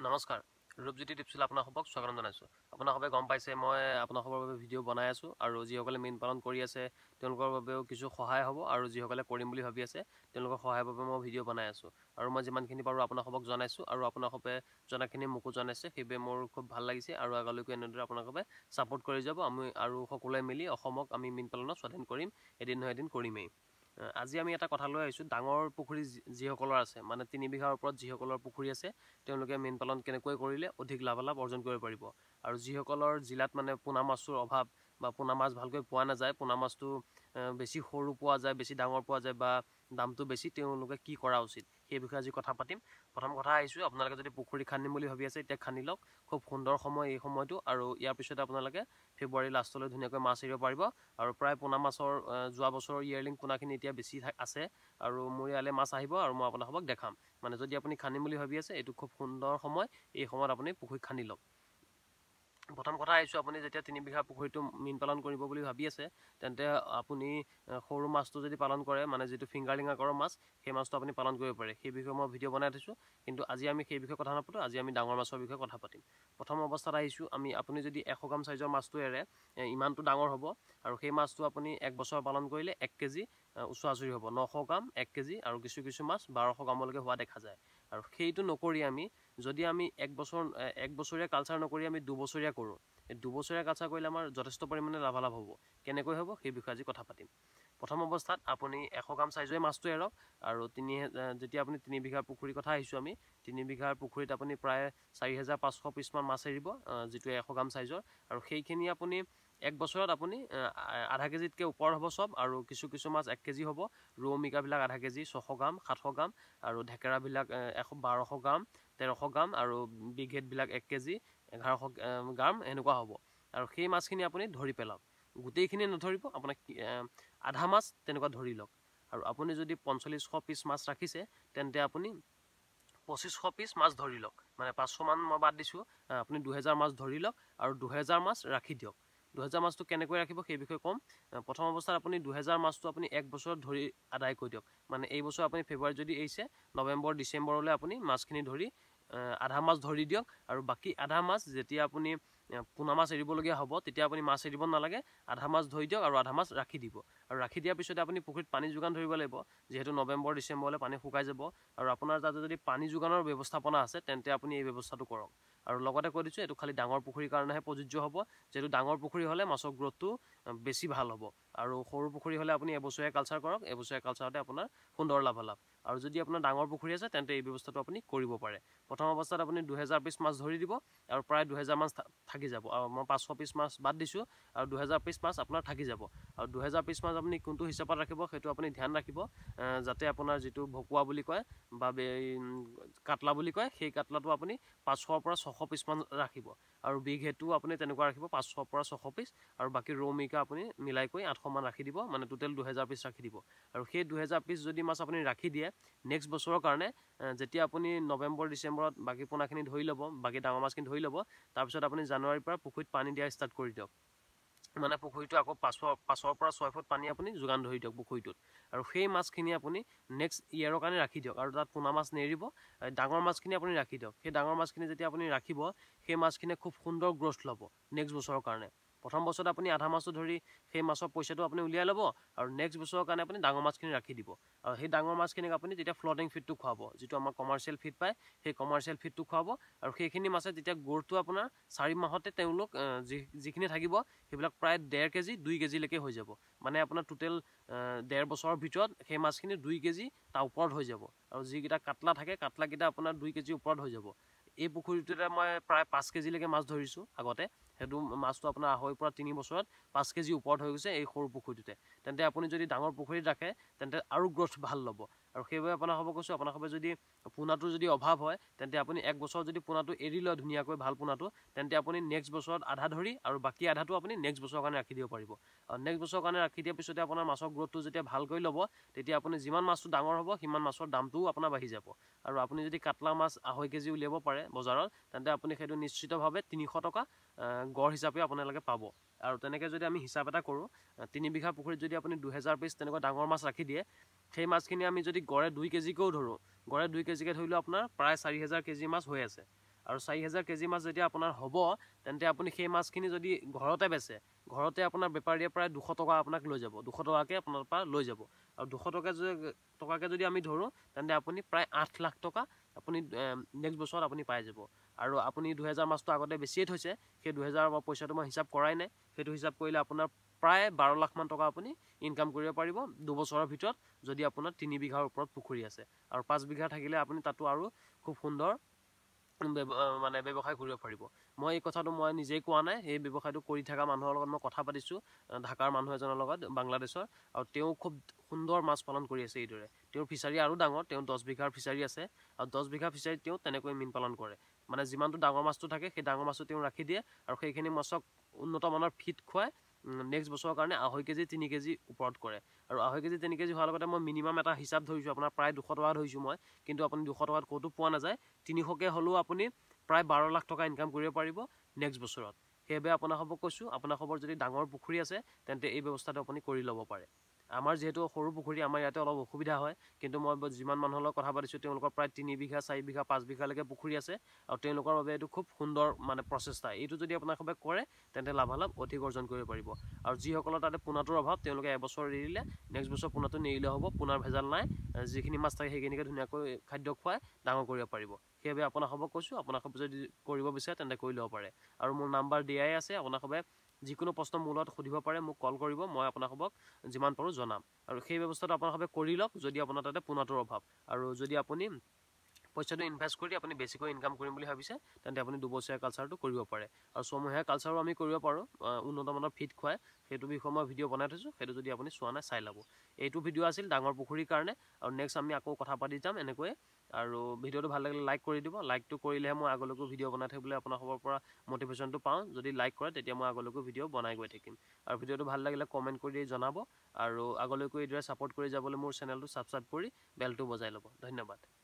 নমস্কাৰ ৰূপজ্যোতি টিপছলৈ আপোনাক স্বাগতম জনাইছোঁ। আপোনাক গম পাইছে মই আপোনাক বাবে ভিডিঅ' বনাই আছোঁ আৰু যিসকলে মীন পালন কৰি আছে তেওঁলোকৰ বাবেও কিছু সহায় হ'ব আৰু যিসকলে কৰিম বুলি ভাবি আছে তেওঁলোকৰ সহায়ৰ বাবে মই ভিডিঅ' বনাই আছোঁ আৰু মই যিমানখিনি পাৰোঁ আপোনাক জনাইছোঁ আৰু আপোনাক জনাখিনি মোকো জনাইছে সেইবাবে মোৰ খুব ভাল লাগিছে আৰু আগলৈকে এনেদৰে আপোনাক ছাপোৰ্ট কৰি যাব। আমি আৰু সকলোৱে মিলি অসমক আমি মীন পালনত স্বাধীন কৰিম, এদিন নহয় এদিন কৰিমেই। আজি আমি এটা কথা লৈ আহিছোঁ, ডাঙৰ পুখুৰী যিসকলৰ আছে মানে 3 বিঘাৰ ওপৰত যিসকলৰ পুখুৰী আছে তেওঁলোকে মীন পালন কেনেকৈ কৰিলে অধিক লাভালাভ অৰ্জন কৰিব পাৰিব আৰু যিসকলৰ জিলাত মানে পোনা মাছৰ অভাৱ বা পোনা মাছ ভালকৈ পোৱা নাযায়, পোনা মাছটো বেছি সৰু পোৱা যায়, বেছি ডাঙৰ পোৱা যায় বা দামটো বেছি, তেওঁলোকে কি কৰা উচিত সেই বিষয়ে আজি কথা পাতিম। প্ৰথম কথা আহিছোঁ, আপোনালোকে যদি পুখুৰী খান্দিম বুলি ভাবি আছে এতিয়া খান্দি লওক, খুব সুন্দৰ সময় এই সময়টো আৰু ইয়াৰ পিছতে আপোনালোকে ফেব্ৰুৱাৰী লাষ্টলৈ ধুনীয়াকৈ মাছ এৰিব পাৰিব আৰু প্ৰায় পোনা মাছৰ যোৱা বছৰৰ ইয়েৰলিং পোনাখিনি এতিয়া বেছি আছে আৰু মোৰ ইয়ালৈ মাছ আহিব আৰু মই আপোনালোকক দেখাম। মানে যদি আপুনি খান্দিম বুলি ভাবি আছে এইটো খুব সুন্দৰ সময়, এই সময়ত আপুনি পুখুৰী খান্দি লওক। প্ৰথম কথা আহিছোঁ, আপুনি যেতিয়া 3 বিঘা পুখুৰীটো মীন পালন কৰিব বুলি ভাবি আছে তেন্তে আপুনি সৰু মাছটো যদি পালন কৰে মানে যিটো ফিংগাৰলিং আকাৰৰ মাছ সেই মাছটো আপুনি পালন কৰিব পাৰে। সেই বিষয়ে মই ভিডিঅ' বনাই থৈছোঁ, কিন্তু আজি আমি সেই বিষয়ে কথা নাপাতোঁ, আজি আমি ডাঙৰ মাছৰ বিষয়ে কথা পাতিম। প্ৰথম অৱস্থাত আহিছোঁ, আপুনি যদি 100 গ্ৰাম চাইজৰ মাছটো এৰে ইমানটো ডাঙৰ হ'ব আৰু সেই মাছটো আপুনি 1 বছৰ পালন কৰিলে 1 কেজি ওচৰা ওচৰি হ'ব। 900 গ্ৰাম 1 কেজি আৰু কিছু মাছ 1200 গ্ৰামলৈকে হোৱা দেখা যায়। আৰু সেইটো নকৰি যদি আমি 1 বছৰীয়া কালচাৰ নকৰি আমি 2 বছৰীয়া কৰোঁ, এই 2 বছৰীয়া কালচাৰ কৰিলে আমাৰ যথেষ্ট পৰিমাণে লাভালাভ হ'ব। কেনেকৈ হ'ব সেই বিষয়ে আজি কথা পাতিম। প্ৰথম অৱস্থাত আপুনি 100 গ্ৰাম চাইজৰ মাছটো এৰক আৰু যেতিয়া আপুনি 3 বিঘাৰ পুখুৰীৰ কথা আহিছোঁ, আমি 3 বিঘাৰ পুখুৰীত আপুনি প্ৰায় 4500 পিছমান মাছ এৰিব, যিটো 100 গ্ৰাম চাইজৰ আৰু সেইখিনি আপুনি 1 বছৰত আপুনি আধা কেজিতকৈ ওপৰ হ'ব চব আৰু কিছু মাছ 1 কেজি হ'ব। ৰৌ মিকাবিলাক আধা কেজি, 600 গ্ৰাম 700 গ্ৰাম আৰু ঢেকেৰাবিলাক 1200 গ্ৰাম 1300 গ্ৰাম আৰু বিগ হেডবিলাক 1 কেজি 1100 গ্ৰাম এনেকুৱা হ'ব। আৰু সেই মাছখিনি আপুনি ধৰি পেলাওক, গোটেইখিনি নধৰিব, আপোনাক আধা মাছ তেনেকুৱা ধৰি লওক। আৰু আপুনি যদি 4500 পিচ মাছ ৰাখিছে তেন্তে আপুনি 2500 পিচ মাছ ধৰি লওক, মানে 500 মান মই বাদ দিছোঁ, আপুনি 2000 মাছ ধৰি লওক আৰু 2000 মাছ ৰাখি দিয়ক। 2000 মাছটো কেনেকৈ ৰাখিব সেই বিষয়ে ক'ম। প্ৰথম অৱস্থাত আপুনি 2000 মাছটো আপুনি 1 বছৰত ধৰি আদায় কৰি দিয়ক। মানে এই বছৰ আপুনি ফেব্ৰুৱাৰীত যদি এৰিছে, নৱেম্বৰ ডিচেম্বৰলৈ আপুনি মাছখিনি ধৰি আধা মাছ ধৰি দিয়ক আৰু বাকী আধা মাছ যেতিয়া আপুনি পোনা মাছ এৰিবলগীয়া হ'ব তেতিয়া আপুনি মাছ এৰিব নালাগে, আধা মাছ ধৰি দিয়ক আৰু আধা মাছ ৰাখি দিব। আৰু ৰাখি দিয়াৰ পিছতে আপুনি পুখুৰীত পানী যোগান ধৰিব লাগিব, যিহেতু নৱেম্বৰ ডিচেম্বৰলৈ পানী শুকাই যাব আৰু আপোনাৰ তাতে যদি পানী যোগানৰ ব্যৱস্থাপনা আছে তেন্তে আপুনি এই ব্যৱস্থাটো কৰক। আৰু লগতে কৈ দিছোঁ, এইটো খালি ডাঙৰ পুখুৰীৰ কাৰণেহে প্ৰযোজ্য হ'ব, যিহেতু ডাঙৰ পুখুৰী হ'লে মাছৰ গ্ৰ'থটো বেছি ভাল হ'ব আৰু সৰু পুখুৰী হ'লে আপুনি এবছৰীয়া কালচাৰ কৰক, এবছৰীয়া কালচাৰতে আপোনাৰ সুন্দৰ লাভালাভ। আৰু যদি আপোনাৰ ডাঙৰ পুখুৰী আছে তেন্তে এই ব্যৱস্থাটো আপুনি কৰিব পাৰে। প্ৰথম অৱস্থাত আপুনি 2000 পিচ মাছ ধৰি দিব আৰু প্ৰায় 2000 মাছ থাকি যাব আৰু মই 500 পিচ মাছ বাদ দিছোঁ আৰু 2000 পিচ মাছ আপোনাৰ থাকি যাব। আৰু 2000 পিচ মাছ আপুনি কোনটো হিচাপত ৰাখিব সেইটো আপুনি ধ্যান ৰাখিব, যাতে আপোনাৰ যিটো ভকুৱা বুলি কয় বা কাটলা বুলি কয় সেই কাটলাটো আপুনি 500ৰ পৰা 600 পিচমান ৰাখিব আৰু বিগ হেডটোও আপুনি তেনেকুৱা ৰাখিব 500ৰ পৰা 600 পিচ আৰু বাকী ৰৌ মিকা আপুনি মিলাই কৰি 800 মান ৰাখি দিব, মানে টোটেল 2000 পিচ ৰাখি দিব। আৰু সেই 2000 পিচ যদি মাছ আপুনি ৰাখি দিয়ে নেক্সট বছৰৰ কাৰণে, যেতিয়া আপুনি নৱেম্বৰ ডিচেম্বৰত বাকী পোনাখিনি ধৰি ল'ব, বাকী ডাঙৰ মাছখিনি ধৰি ল'ব, তাৰপিছত আপুনি জানুৱাৰীৰ পৰা পুখুৰীত পানী দিয়া ষ্টাৰ্ট কৰি দিয়ক। মানে পুখুৰীটো আকৌ 5ৰ পৰা 6 ফুট পানী আপুনি যোগান ধৰি দিয়ক পুখুৰীটোত আৰু সেই মাছখিনি আপুনি নেক্সট ইয়েৰৰ কাৰণে ৰাখি দিয়ক আৰু তাত পোনা মাছ নেৰিব, ডাঙৰ মাছখিনি আপুনি ৰাখি দিয়ক। সেই ডাঙৰ মাছখিনি যেতিয়া আপুনি ৰাখিব সেই মাছখিনিয়ে খুব সুন্দৰ গ্ৰ'থ ল'ব নেক্সট বছৰৰ কাৰণে। প্ৰথম বছৰত আপুনি আধা মাছটো ধৰি সেই মাছৰ পইচাটো আপুনি উলিয়াই ল'ব আৰু নেক্সট বছৰৰ কাৰণে আপুনি ডাঙৰ মাছখিনি ৰাখি দিব আৰু সেই ডাঙৰ মাছখিনিক আপুনি তেতিয়া ফ্লটিং ফিডটো খুৱাব, যিটো আমাৰ কমাৰ্চিয়েল ফিড পায় সেই কমাৰ্চিয়েল ফিডটো খুৱাব আৰু সেইখিনি মাছে যেতিয়া গ্ৰ'থটো আপোনাৰ 4 মাহতে তেওঁলোক যিখিনি থাকিব সেইবিলাক প্ৰায় 1.5 কেজি 2 কেজিলৈকে হৈ যাব। মানে আপোনাৰ টোটেল 1.5 বছৰৰ ভিতৰত সেই মাছখিনি 2 কেজি তাৰ ওপৰত হৈ যাব আৰু যিকেইটা কাটলা থাকে কাটলাকেইটা আপোনাৰ 2 কেজিৰ ওপৰত হৈ যাব। এই পুখুৰীটোতে মই প্ৰায় 5 কেজিলৈকে মাছ ধৰিছোঁ আগতে, সেইটো মাছটো আপোনাৰ 2.5 পৰা 3 বছৰত 5 কেজি ওপৰত হৈ গৈছে এই সৰু পুখুৰীটোতে। তেন্তে আপুনি যদি ডাঙৰ পুখুৰীত ৰাখে তেন্তে আৰু গ্ৰ'থ ভাল ল'ব আৰু সেইবাবে আপোনাক কৈছোঁ, আপোনাক যদি পোনাটোৰ যদি অভাৱ হয় তেন্তে আপুনি 1 বছৰত যদি পোনাটো এৰি লয় ধুনীয়াকৈ ভাল পোনাটো, তেন্তে আপুনি নেক্সট বছৰত আধা ধৰি আৰু বাকী আধাটো আপুনি নেক্সট বছৰৰ কাৰণে ৰাখি দিব পাৰিব। আৰু নেক্সট বছৰৰ কাৰণে ৰাখি দিয়াৰ পিছতে আপোনাৰ মাছৰ গ্ৰ'থটো যেতিয়া ভালকৈ ল'ব তেতিয়া আপুনি যিমান মাছটো ডাঙৰ হ'ব সিমান মাছৰ দামটোও আপোনাৰ বাঢ়ি যাব। আৰু আপুনি যদি কাটলা মাছ 2.5 কেজি উলিয়াব পাৰে বজাৰত তেন্তে আপুনি সেইটো নিশ্চিতভাৱে 300 টকা গড় হিচাপে আপোনালোকে পাব। আৰু তেনেকৈ যদি আমি হিচাপ এটা কৰোঁ, 3 বিঘা পুখুৰীত যদি আপুনি 2000 পিচ তেনেকুৱা ডাঙৰ মাছ ৰাখি দিয়ে, সেই মাছখিনি আমি যদি গড়ে 2 কেজিকৈও ধৰোঁ, গড়ে 2 কেজিকৈ ধৰিলেও আপোনাৰ প্ৰায় 4000 কেজি মাছ হৈ আছে। আৰু 4000 কেজি মাছ যেতিয়া আপোনাৰ হ'ব তেন্তে আপুনি সেই মাছখিনি যদি ঘৰতে বেচে ঘৰতে আপোনাৰ বেপাৰীয়ে প্ৰায় 200 টকা আপোনাক লৈ যাব 200 টকাকৈ আপোনাৰ পৰা লৈ যাব আৰু 200 টকাকৈ যদি আমি ধৰোঁ তেন্তে আপুনি প্ৰায় 8 লাখ টকা আপুনি নেক্সট বছৰত আপুনি পাই যাব আৰু আপুনি 2000 মাছটো আগতে বেছিয়ে থৈছে সেই 2000 পইচাটো মই হিচাপ কৰাই নাই সেইটো হিচাপ কৰিলে আপোনাৰ প্ৰায় 12 লাখ মান টকা আপুনি ইনকাম কৰিব পাৰিব 2 বছৰৰ ভিতৰত যদি আপোনাৰ 3 বিঘাৰ ওপৰত পুখুৰী আছে আৰু 5 বিঘা থাকিলে আপুনি তাতো আৰু খুব সুন্দৰ মানে ব্যৱসায় কৰিব পাৰিব মই এই কথাটো মই নিজেই কোৱা নাই এই ব্যৱসায়টো কৰি থকা মানুহৰ লগত মই কথা পাতিছোঁ ঢাকাৰ মানুহ এজনৰ লগত বাংলাদেশৰ আৰু তেওঁ খুব সুন্দৰ মাছ পালন কৰি আছে এইদৰে তেওঁৰ ফিচাৰী আৰু ডাঙৰ তেওঁ 10 বিঘাৰ ফিচাৰী আছে আৰু 10 বিঘা ফিচাৰীত তেওঁ তেনেকৈ মীন পালন কৰে মানে যিমানটো ডাঙৰ মাছটো থাকে সেই ডাঙৰ মাছটো তেওঁ ৰাখি দিয়ে আৰু সেইখিনি মাছক উন্নত মানৰ ফিড খুৱাই নেক্সট বছৰৰ কাৰণে 2.5 কেজি 3 কেজি ওপৰত কৰে আৰু 2.5 কেজি 3 কেজি হোৱাৰ লগতে মই মিনিমাম এটা হিচাপ ধৰিছোঁ আপোনাৰ প্ৰায় 200 টকা ধৰিছোঁ মই কিন্তু আপুনি 200 টকাত ক'তো পোৱা নাযায় 300কে হ'লেও আপুনি প্ৰায় 12 লাখ টকা ইনকাম কৰিব পাৰিব নেক্সট বছৰত সেইবাবে আপোনাক কৈছোঁ আপোনাক যদি ডাঙৰ পুখুৰী আছে তেন্তে এই ব্যৱস্থাটো আপুনি কৰি ল'ব পাৰে আমাৰ যেহেতু সৰু পুখুৰী আমাৰ ইয়াতে অলপ অসুবিধা হয় কিন্তু মই যিমান মানুহৰ লগত কথা পাতিছোঁ তেওঁলোকৰ প্ৰায় 3 বিঘা 4 বিঘা 5 বিঘালৈকে পুখুৰী আছে আৰু তেওঁলোকৰ বাবে এইটো খুব সুন্দৰ মানে প্ৰচেষ্টা এইটো যদি আপোনালোকে কৰে তেন্তে লাভালাভ অধিক অৰ্জন কৰিব পাৰিব আৰু যিসকলৰ তাতে পোনাটোৰ অভাৱ তেওঁলোকে এবছৰ এৰিলে নেক্সট বছৰ পোনাটো নেৰিলে হ'ব পোনাৰ ভেজাল নাই যিখিনি মাছ থাকে সেইখিনিকে ধুনীয়াকৈ খাদ্য খুৱাই ডাঙৰ কৰিব পাৰিব সেইবাবে আপোনাক কৈছোঁ আপোনাক যদি কৰিব বিচাৰে তেন্তে কৰি ল'ব পাৰে আৰু মোৰ নাম্বাৰ দিয়াই আছে আপোনাক যিকোনো প্ৰশ্ন মোৰ লগত সুধিব পাৰে মোক কল কৰিব মই আপোনাক যিমান পাৰোঁ জনাম আৰু সেই ব্যৱস্থাটো আপোনাক কৰি লওক যদি আপোনাৰ তাতে পোনাটোৰ অভাৱ আৰু যদি আপুনি পইচাটো ইনভেষ্ট কৰি আপুনি বেছিকৈ ইনকাম কৰিম বুলি ভাবিছে তেন্তে আপুনি 2 বছৰীয়া কালচাৰটো কৰিব পাৰে আৰু 6 মহীয়া কালচাৰো আমি কৰিব পাৰোঁ উন্নত মানৰ ফিড খুৱাই সেইটো বিষয়ে মই ভিডিঅ' বনাই থৈছোঁ সেইটো যদি আপুনি চোৱা নাই চাই ল'ব এইটো ভিডিঅ' আছিল ডাঙৰ পুখুৰীৰ কাৰণে আৰু নেক্সট আমি আকৌ কথা পাতি যাম এনেকৈয়ে আৰু ভিডিঅ'টো ভাল লাগিলে লাইক কৰি দিব লাইকটো কৰিলেহে মই আগলৈকো ভিডিঅ' বনাই থাকিবলৈ আপোনালোকৰ পৰা মটিভেশ্যনটো পাওঁ যদি লাইক কৰে তেতিয়া মই আগলৈকো ভিডিঅ' বনাই গৈ থাকিম আৰু ভিডিঅ'টো ভাল লাগিলে কমেণ্ট কৰি জনাব আৰু আগলৈকো এইদৰে ছাপোৰ্ট কৰি যাবলৈ মোৰ চেনেলটো ছাবস্ক্ৰাইব কৰি বেলটো বজাই ল'ব ধন্যবাদ